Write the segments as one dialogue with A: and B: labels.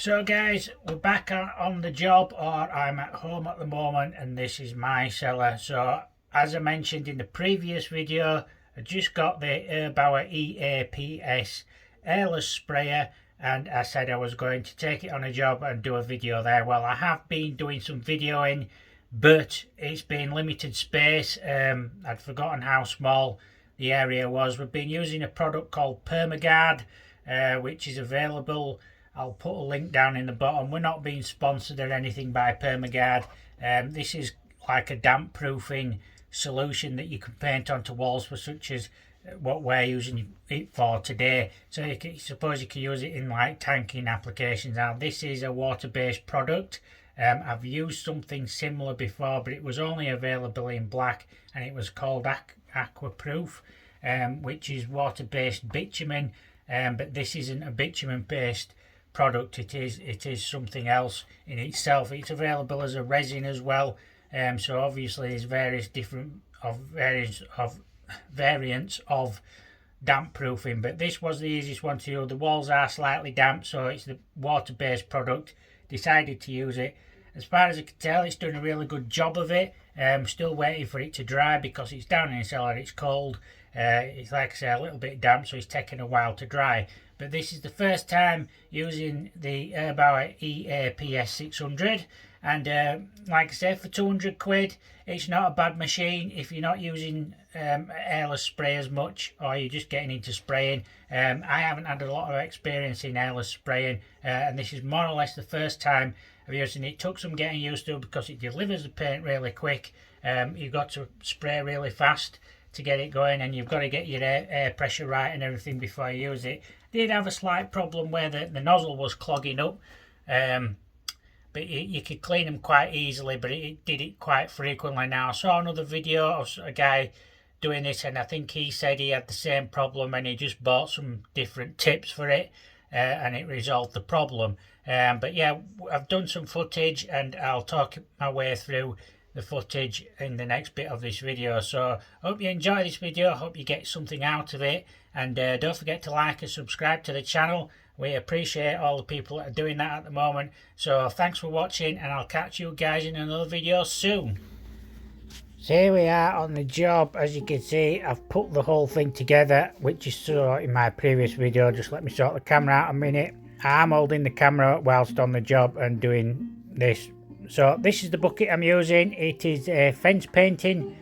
A: So guys, we're back on the job, or I'm at home at the moment, and this is my cellar. So as I mentioned in the previous video, I just got the Erbauer EAPS Airless sprayer, and I said I was going to take it on a job and do a video there. Well, I have been doing some videoing, but it's been limited space. I'd forgotten how small the area was. We've been using a product called Permagard, which is available. I'll put a link down in the bottom. We're not being sponsored or anything by Permagard. This is like a damp proofing solution that you can paint onto walls, for such as what we're using it for today. So suppose you can use it in like tanking applications. Now this is a water-based product. I've used something similar before, but it was only available in black, and it was called Aquaproof, which is water-based bitumen. But this isn't a bitumen-based product. It is something else in itself. It's available as a resin as well. So obviously there's various variants of damp proofing, but this was the easiest one to use. The walls are slightly damp, so it's the water-based product. Decided to use it. As far as I can tell, it's doing a really good job of it. Still waiting for it to dry because it's down in the cellar, it's cold. It's like I say, a little bit damp, so it's taking a while to dry. But this is the first time using the Erbauer EAPS600, and like I say, for 200 quid, it's not a bad machine if you're not using airless spray as much, or you're just getting into spraying. I haven't had a lot of experience in airless spraying, and this is more or less the first time of using it. It took some getting used to because it delivers the paint really quick. You've got to spray really fast to get it going, and you've got to get your air pressure right and everything before you use it. Did have a slight problem where the nozzle was clogging up, but you could clean them quite easily, but it did it quite frequently. Now I saw another video of a guy doing this, and I think he said he had the same problem, and he just bought some different tips for it, and it resolved the problem. But yeah, I've done some footage, and I'll talk my way through the footage in the next bit of this video. So hope you enjoy this video, hope you get something out of it, and don't forget to like and subscribe to the channel. We appreciate all the people that are doing that at the moment. So thanks for watching, and I'll catch you guys in another video soon. So here we are on the job. As you can see, I've put the whole thing together, which you saw in my previous video. Just let me sort the camera out a minute. I'm holding the camera whilst on the job and doing this. So this is the bucket I'm using. It is a fence painting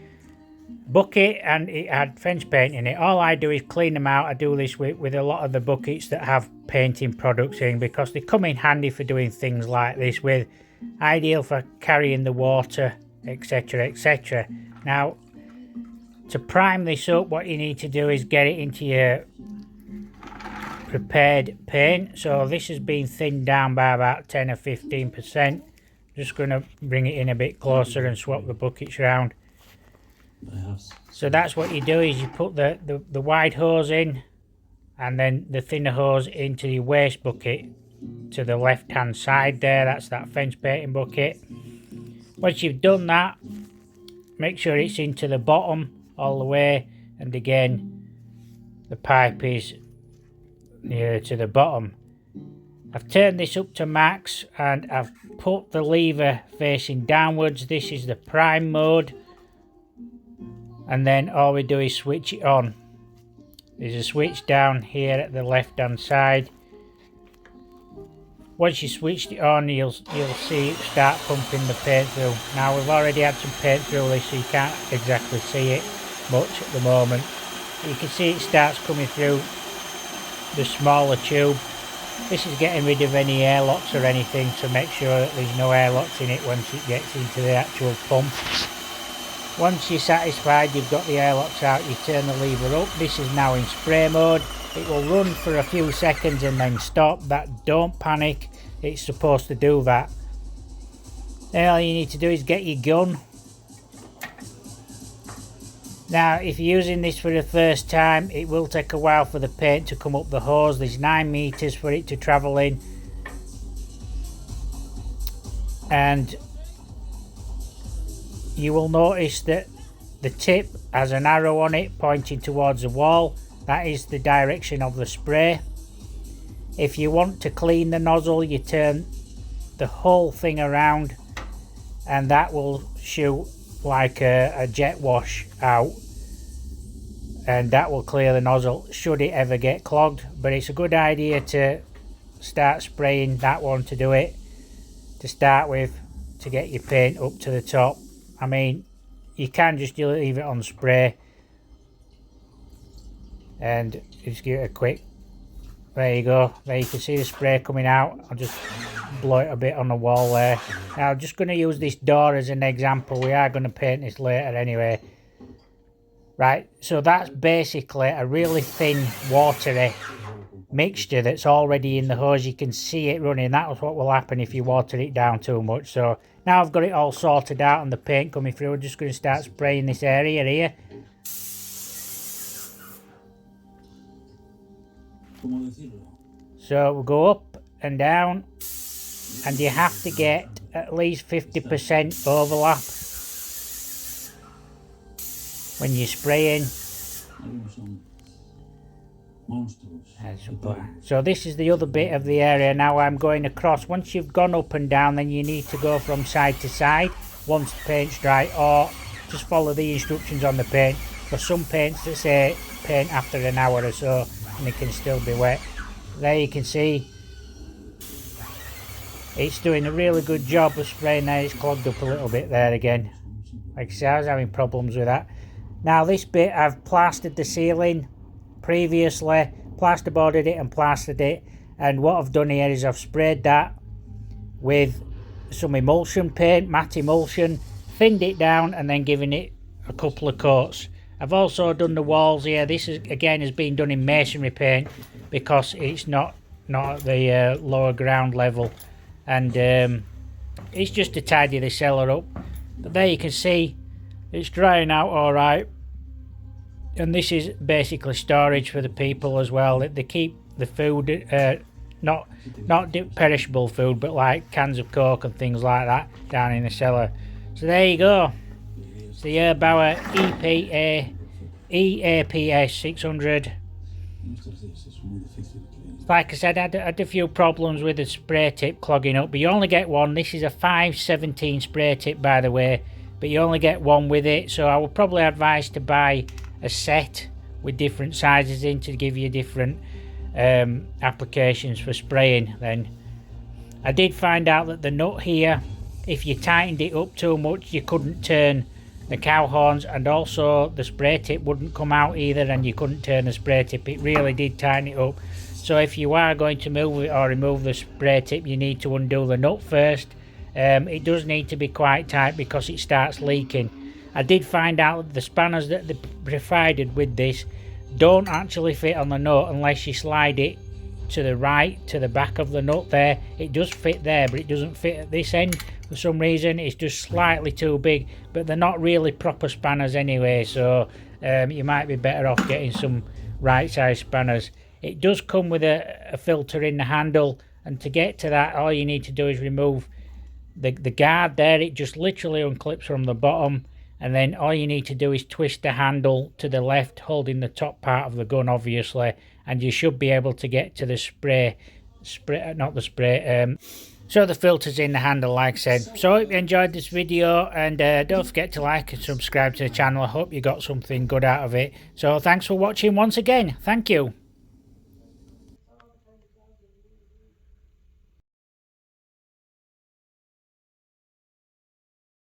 A: bucket, and it had fence paint in it. All I do is clean them out. I do this with a lot of the buckets that have painting products in, because they come in handy for doing things like this with. Ideal for carrying the water, etc, etc. Now, to prime this up, what you need to do is get it into your prepared paint. So this has been thinned down by about 10 or 15%. Just going to bring it in a bit closer and swap the buckets around. So that's what you do, is you put the wide hose in, and then the thinner hose into your waste bucket to the left hand side there. That's that fence painting bucket. Once you've done that, make sure it's into the bottom all the way, and again the pipe is nearer to the bottom. I've turned this up to max, and I've put the lever facing downwards. This is the prime mode, and then all we do is switch it on. There's a switch down here at the left hand side. Once you switched it on, you'll see it start pumping the paint through. Now we've already had some paint through this, so you can't exactly see it much at the moment. You can see it starts coming through the smaller tube. This is getting rid of any airlocks or anything, so make sure that there's no airlocks in it once it gets into the actual pump. Once you're satisfied you've got the airlocks out, you turn the lever up. This is now in spray mode. It will run for a few seconds and then stop. Don't panic, it's supposed to do that. Then all you need to do is get your gun. Now, if you're using this for the first time, it will take a while for the paint to come up the hose. There's 9 meters for it to travel in, and you will notice that the tip has an arrow on it pointing towards the wall. That is the direction of the spray. If you want to clean the nozzle, you turn the whole thing around and that will shoot like a jet wash out, and that will clear the nozzle should it ever get clogged. But it's a good idea to start spraying that one to do it to start with, to get your paint up to the top. I mean, you can just leave it on spray and just give it a quick, there you go, there you can see the spray coming out. I'll just blow it a bit on the wall there. Now I'm just going to use this door as an example. We are going to paint this later anyway. Right, so that's basically a really thin watery mixture that's already in the hose. You can see it running. That's what will happen if you water it down too much. So now I've got it all sorted out and the paint coming through, I'm just going to start spraying this area here. So we'll go up and down, and you have to get at least 50% overlap when you're spraying. So this is the other bit of the area. Now I'm going across. Once you've gone up and down, then you need to go from side to side once the paint's dry, or just follow the instructions on the paint. For some paints that say paint after an hour or so, and it can still be wet. There you can see it's doing a really good job of spraying there. It's clogged up a little bit there again. Like I say, I was having problems with that. Now this bit, I've plastered the ceiling previously, plasterboarded it and plastered it, and what I've done here is I've sprayed that with some emulsion paint, matte emulsion, thinned it down and then given it a couple of coats. I've also done the walls here. This is again has been done in masonry paint because it's not at the lower ground level, and it's just to tidy the cellar up. But there you can see it's drying out all right, and this is basically storage for the people as well. They keep the food, not perishable food, but like cans of Coke and things like that down in the cellar. So there you go. It's the Erbauer EAPS600. Like I said, I had a few problems with the spray tip clogging up, but you only get one. This is a 517 spray tip, by the way, but you only get one with it. So I would probably advise to buy a set with different sizes in to give you different applications for spraying. Then I did find out that the nut here, if you tightened it up too much, you couldn't turn the cow horns, and also the spray tip wouldn't come out either, and you couldn't turn the spray tip. It really did tighten it up. So if you are going to move it or remove the spray tip, you need to undo the nut first. It does need to be quite tight because it starts leaking. I did find out that the spanners that they provided with this don't actually fit on the nut unless you slide it to the right, to the back of the nut there. It does fit there, but it doesn't fit at this end for some reason. It's just slightly too big, but they're not really proper spanners anyway, so you might be better off getting some right size spanners. It does come with a filter in the handle, and to get to that, all you need to do is remove the guard there. It just literally unclips from the bottom, and then all you need to do is twist the handle to the left, holding the top part of the gun obviously, and you should be able to get to the so the filter's in the handle, like I said. So I hope you enjoyed this video, and don't forget to like and subscribe to the channel. I hope you got something good out of it. So thanks for watching once again. Thank you.